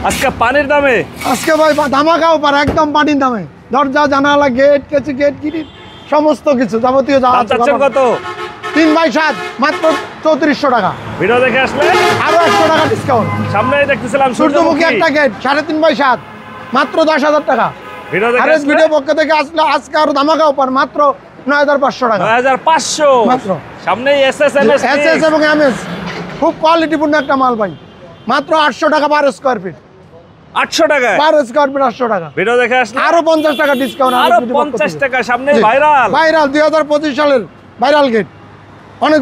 আজকে পানির দামে, আজকে ভাই ধামাকা অফার, একদম পানির দামে। দরজা, জানালা, গেট, কেচি গেট, গিরিল সমস্ত কিছু যাবতীয় যা আছে। কত? 3x7 মাত্র 3400 টাকা। ভিডিও দেখে আসলে আরো 100 টাকা ডিসকাউন্ট। সামনে দেখতেছিলাম সূর্যমুখী একটা গেট 3.5x7 মাত্র 10,000 টাকা। ভিডিও দেখে আরএস ভিডিও পক্ষ থেকে আসলে আজকে আরো ধামাকা অফার মাত্র 9,500 টাকা। 9,500 মাত্র। সামনে এসএস এবং এমএস খুব কোয়ালিটিপূর্ণ একটা মাল ভাই, মাত্র 800 টাকা পার স্কয়ার ফিট। 800 টাকা পার স্কয়ার ফিট 800 টাকা। ভিডিও দেখে আসলে আরো 50 টাকা ডিসকাউন্ট। আরো 50 টাকা। সামনে ভাইরাল 2025 সালের ভাইরাল গেট, অনেক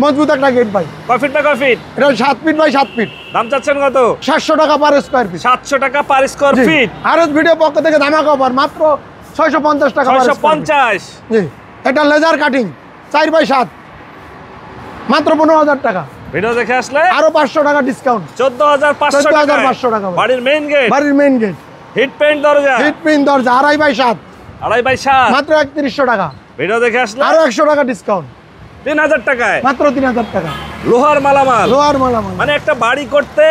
মজবুত একটা গেট ভাই। কয় ফিট বাই কয় ফিট? এটা 7 ফিট বাই 7 ফিট। দাম চাচ্ছেন কত? 700 টাকা পার স্কয়ার ফিট। 700 টাকা পার স্কয়ার ফিট। আরএস ভিডিও পক্ষ থেকে ধামাকা অফার মাত্র 650 টাকা পার স্কয়ার ফিট। 650। জি, এটা লেজার কাটিং 4x7 মাত্র 15,000 টাকা। ভিডিও দেখে আসলে আরো 500 টাকা ডিসকাউন্ট। 14,500 টাকা। 14,500 টাকা। বাড়ির মেইন গেট, বাড়ির মেইন গেট, হিট পেইন্ট দরজা, হিট প্রিন্ট দরজা 2.5x7 2.5x7 মাত্র 3100 টাকা। ভিডিও দেখে আসলে আরো 100 টাকা ডিসকাউন্ট। 3,000 টাকায় মাত্র 3,000 টাকা। লোহার মালামাল, লোহার মালামাল মানে একটা বাড়ি করতে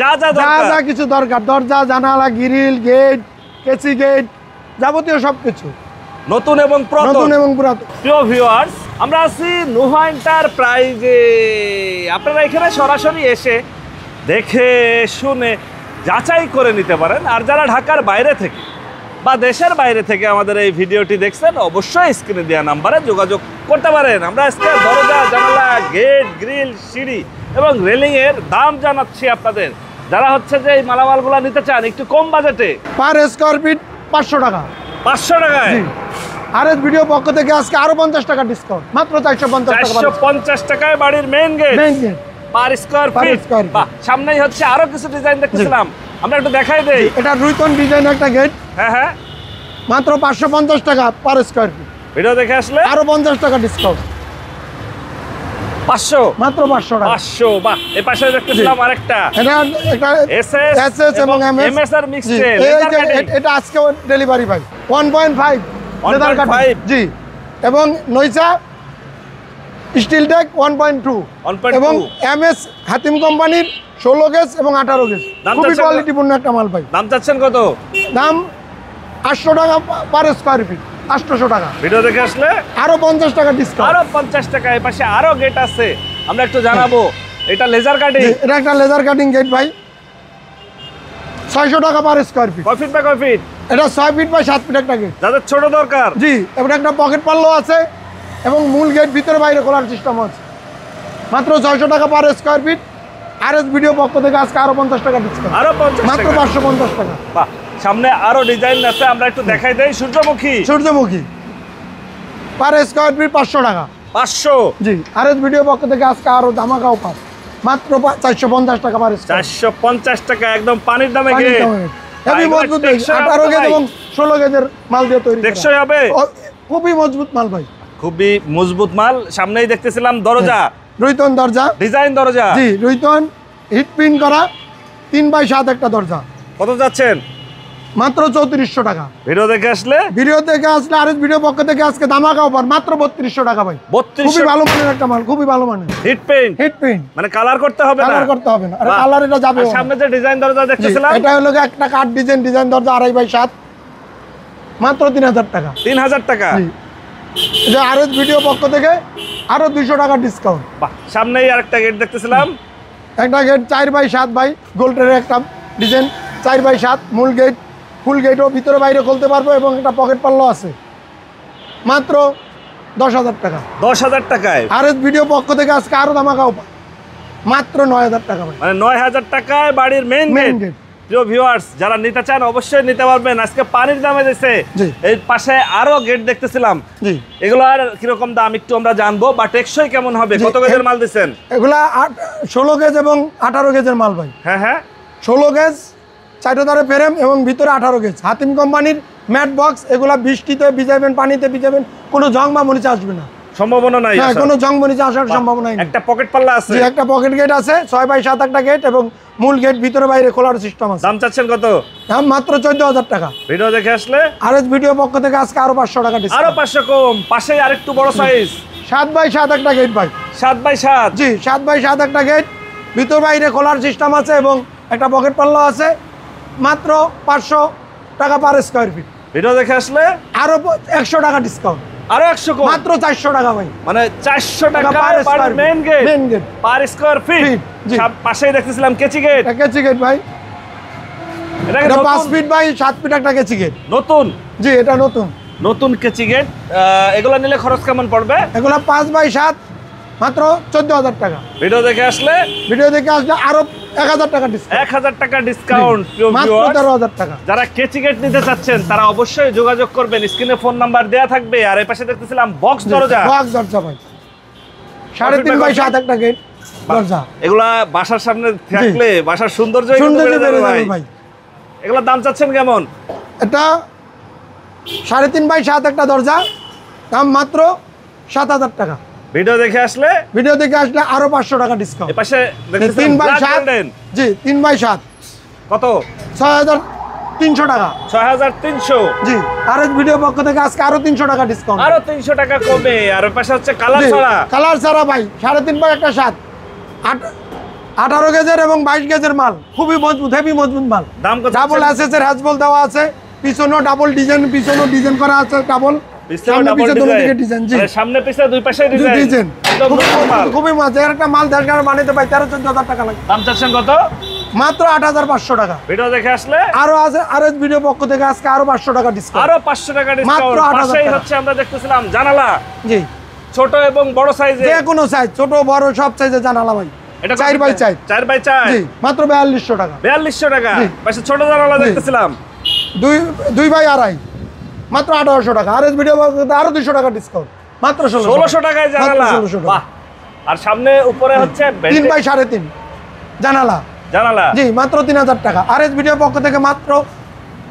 যা যা যা দরকার, যা কিছু দরকার, দরজা, জানালা, গ্রিল, গেট, কেসি গেট, যাবতীয় সবকিছু নতুন এবং নতুন এবং পুরাতন। প্রিয় ভিউয়ার্স, আমরা আছি নুহা এন্টারপ্রাইজে। আপনারা এখানে সরাসরি এসে দেখে শুনে যাচাই করে নিতে পারেন। আর যারা ঢাকার বাইরে থেকে বা দেশের বাইরে থেকে আমাদের এই ভিডিওটি দেখছেন, অবশ্যই স্ক্রিনে দেওয়া নাম্বারে যোগাযোগ করতে পারেন। আমরা আজকে দরজা, জানালা, গেট, গ্রিল, সিঁড়ি এবং রেলিংয়ের দাম জানাচ্ছি আপনাদের। যারা হচ্ছে যে এই মালামালগুলো নিতে চান একটু কম বাজেটে, পার স্কয়ার ফিট 500 টাকা। 500 টাকায়। আরএস ভিডিও পক্ষ থেকে আজকে আরো 50 টাকা ডিসকাউন্ট, মাত্র 450 টাকা। 450 টাকায় বাড়ির main gate, main gate per square feet. বাহ, সামনেই হচ্ছে আরো কিছু ডিজাইন দেখতেছিলাম, আমরা একটু দেখাই দেই। এটা রুইতন ডিজাইন একটা গেট, হ্যাঁ হ্যাঁ, মাত্র 550 টাকা পার স্কয়ার ফিট। ভিডিও দেখে আসলে আরো 50 টাকা ডিসকাউন্ট, 500 মাত্র 500 টাকা। 500। বাহ, এই পাশে দেখতেছিলাম আরেকটা এটা একটা এসএস এবং এমএস আর মিক্সড। এটা আজকে ডেলিভারি ভাই 1.5 লেদার কাটিং। জি, এবং নইসা স্টিল টেক 1.2 এবং এমএস হাতিম কোম্পানির 16 গেজ এবং 18 গেজ। খুবই কোয়ালিটিপূর্ণ একটা মাল ভাই। দাম চাচ্ছেন কত? দাম 800 টাকা পার স্কয়ার ফিট, 800 টাকা। ভিডিও দেখে আসলে আরো 50 টাকা ডিসকাউন্ট। আরো 50 টাকা। এই পাশে আরো গেট আছে, আমরা একটু জানাবো। এটা লেজার কাটিং, এটা একটা লেজার কাটিং গেট ভাই, 600 টাকা পার স্কয়ার ফিট। কয় ফিট বাই কয় ফিট? এটা 6 ফিট বাই 7 ফিট একটা গেট। যাদের ছোট দরকার, জি, এবং একটা পকেট পাল্লো আছে এবং মূল গেট ভিতরে বাইরে খোলার সিস্টেম আছে। মাত্র 600 টাকা পার স্কয়ার ফিট। আরএস ভিডিও পক্ষ থেকে আজকে আরো 50 টাকা ডিসকাউন্ট, আরো 50 মাত্র টাকা। 550 টাকা। বাহ, সামনে আরো ডিজাইন আছে, আমরা একটু দেখাই দেই। সূর্যমুখী, সূর্যমুখী পার স্কয়ার ফিট 500 টাকা। 500। জি, আরএস ভিডিও পক্ষ থেকে আজকে আরো ধামাকা অফার, মাত্র 450 টাকা পার স্কয়ার। 450 টাকা, একদম পানির দামে গেট। হেভি মজবুত, 18 গেজ এবং 16 গেজের মাল দিয়ে তৈরি। টেকসই হবে, খুবই মজবুত মাল ভাই, খুবই মজবুত মাল। সামনেই দেখতেছিলাম দরজা, রুইতন দরজা, ডিজাইন দরজা। জি, রুইতন হিট প্রিন্ট করা 3x7 একটা দরজা। কত যাচ্ছেন? মাত্র 3400 টাকা। ভিডিও দেখে আসলে আরএস ভিডিও পক্ষ থেকে আজকে ধামাকা অফার, মাত্র 3200 টাকা ভাই। 3200। খুবই ভালো মানের একটা মাল, খুবই ভালো মানের। হিট পেইন্ট, হিট প্রিন্ট, মানে কালার করতে হবে না, কালার করতে হবে না। আর কালার এটা যাবে। আর সামনে যে ডিজাইন দরজা দেখতেছিলাম, এটা হলো একটা কাট ডিজাইন দরজা 2.5x7 মাত্র 3000 টাকা। 3000 টাকা। জি, এটা আরএস ভিডিও পক্ষ থেকে আরো 200 টাকা ডিসকাউন্ট। বাহ, সামনেই আরেকটা গেট দেখতেছিলাম, একটা গেট 4x7 ভাই, গোল্ডের একটা ডিজাইন 4x7 মূল গেট, ফুল গেটও ভিতরে বাইরে খুলতে পারবো এবং একটা পকেট পাল্লো আছে, মাত্র 10,000 টাকা। 10,000 টাকায়। আরএস ভিডিও পক্ষ থেকে আজকে আরো ধামাকা অফার, মাত্র 9,000 টাকা ভাই। মানে 9,000 টাকায় বাড়ির মেইন গেট। প্রিয় ভিউয়ার্স, যারা নিতে চান অবশ্যই নিতে পারবেন। আজকে পানির দামে দিয়েছে। এই পাশে আরো গেট দেখতেছিলাম, এগুলো আর কিরকম দাম একটু আমরা জানবো, বা টেকসই কেমন হবে? কত গেজের মাল দিচ্ছেন? এগুলা 16 গেজ এবং 18 গেজের মাল ভাই। হ্যাঁ হ্যাঁ, 16 গেজ 4 ফ্রেম এবং ভিতরে 18 গেজ হাতিম কোম্পানির ম্যাট বক্স। এগুলা বৃষ্টিতে ভিজাবেন, পানিতে ভিজাবেন, কোনো জং বা মরিচা আসবে না, সম্ভাবনা নাই। হ্যাঁ, কোনো জং মরিচা আসার সম্ভাবনা নাই। একটা পকেট পাল্লা আছে, একটা পকেট গেট আছে, 6x7 একটা গেট এবং মূল গেট ভিতরে বাইরে খোলার সিস্টেম আছে। দাম চাচ্ছেন কত? দাম মাত্র 14,000 টাকা। ভিডিও দেখে আসলে আরএস ভিডিও পক্ষ থেকে আজকে আরো 500 টাকা ডিসকাউন্ট, আরো 500 কম। পাশেই আরেকটু বড় সাইজ 7x7 একটা গেট ভাই। 7x7, জি, 7x7 একটা গেট, ভিতর বাইরে খোলার সিস্টেম আছে এবং একটা পকেট পাল্লা আছে মাত্র 500 টাকা পার স্কয়ার ফিট। ভিডিও দেখে আসলে আরো 100 টাকা ডিসকাউন্ট, আরো 100 কম, মাত্র 400 টাকা ভাই। মানে 400 টাকা per per square main gate, main gate per square feet. জি। পাশেই দেখতেছিলাম কেচি গেট, কেচি গেট ভাই, এটা এটা 5 নতুন, ফিট বাই 7 ফিট একটা কেচি গেট। নতুন জি, এটা নতুন নতুন কেচি গেট। এগুলো নিলে খরচ কেমন পড়বে? এগুলা 5 বাই 7 মাত্র 14,000 টাকা। ভিডিও দেখে আসলে ভিডিও দেখে আসলে আরো 1,000 টাকা ডিসকাউন্ট, 1000 টাকা ডিসকাউন্ট। মাত্র 13,000 টাকা। যারা কেচি গেট নিতে চাচ্ছেন তারা অবশ্যই যোগাযোগ করবেন, স্ক্রিনে ফোন নাম্বার দেয়া থাকবে। আর এই পাশে দেখতেছিলাম বক্স দরজা, বক্স দরজা ভাই 3.5 বাই 7 একটা গেট দরজা। এগুলা বাসার সামনে থাকলে বাসার সৌন্দর্য সৌন্দর্য বেড়ে যাবে ভাই। এগুলোর দাম চাচ্ছেন কেমন? এটা 3.5 বাই 7 একটা দরজা, দাম মাত্র 7,000 টাকা। ভিডিও দেখে আসলে ভিডিও দেখে আসলে আরো 500 টাকা ডিসকাউন্ট। এই পাশে 3 বাই 7 জি 3 বাই 7 কত? 6,300 টাকা। 6,300। জি, আর ভিডিও পক্ষ থেকে আজকে আরো 300 টাকা ডিসকাউন্ট, আরো 300 টাকা কমে। আর ওই পাশে হচ্ছে কালার ছাড়া, কালার ছাড়া ভাই 3.5 বাই একটা 7 18 গেজের এবং 22 গেজের মাল, খুবই মজবুত, হেভি মজবুত মাল। দাম কত? ডাবল এসএস এর হ্যাজবল দেওয়া আছে, পিছনেও ডাবল ডিজাইন, পিছনেও ডিজাইন করা আছে ডাবল, সামনে পিছে দুটো দিকে ডিজাইন। জি, সামনে পিছে দুই পাশে ডিজাইন ডিজাইন। খুবই মজা। এর একটা মাল 10 টাকা বানাইতে পাই 13-14,000 টাকা লাগে। দাম চাচ্ছেন কত? মাত্র 8,500 টাকা। ভিডিও দেখে আসলে আরো আছে, আর ভিডিও পক্ষ থেকে আজকে আরো 500 টাকা ডিসকাউন্ট, আরো 500 টাকা ডিসকাউন্ট। মাত্র 8,000 পাশেই টাকা। হচ্ছে আমরা দেখতেছিলাম জানালা, জি, ছোট এবং বড় সাইজে, যে কোনো সাইজ, ছোট বড় সব সাইজে জানালা ভাই। এটা 4 বাই 4 4 বাই 4 জি, মাত্র 4200 টাকা। 4200 টাকা। জি। পাশে ছোট জানালা দেখতেছিলাম 2 বাই 2.5 মাত্র 1800 টাকা। আর ভিডিও আরো 200 টাকা ডিসকাউন্ট, মাত্র 1600 টাকায় জানালা। 1600 টাকা। বাহ। আর সামনে উপরে হচ্ছে 3 বাই 3.5 জানালা, জানালা, জি মাত্র 3000 টাকা। আর ভিডিও পক্ষ থেকে মাত্র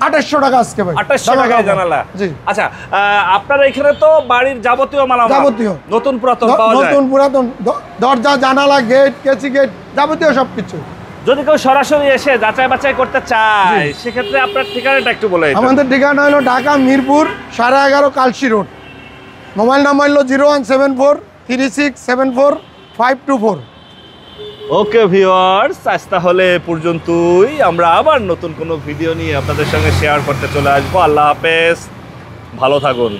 2800 টাকা আজকে ভাই, 2800 টাকায় জানালা। জি, আচ্ছা, আপনার এখানে তো বাড়ির যাবতীয় মালামাল, যাবতীয় নতুন পুরাতন পাওয়া যায়। নতুন পুরাতন দরজা, জানালা, গেট, কেচি গেট, যাবতীয় সবকিছু। যদি কেউ সরাসরি এসে যাচাই বাছাই করতে চায় সেক্ষেত্রে আপনার ঠিকানাটা একটু বলে দিন। আমাদের ঠিকানা হলো Dhaka Mirpur 11.5 Kalshi road. Mobile number হলো 01743674 ওকে ভিউয়ার্স, আজ তাহলে এ পর্যন্তই। আমরা আবার নতুন কোনো ভিডিও নিয়ে আপনাদের সঙ্গে শেয়ার করতে চলে আসবো। আল্লাহ হাফেজ, ভালো থাকুন।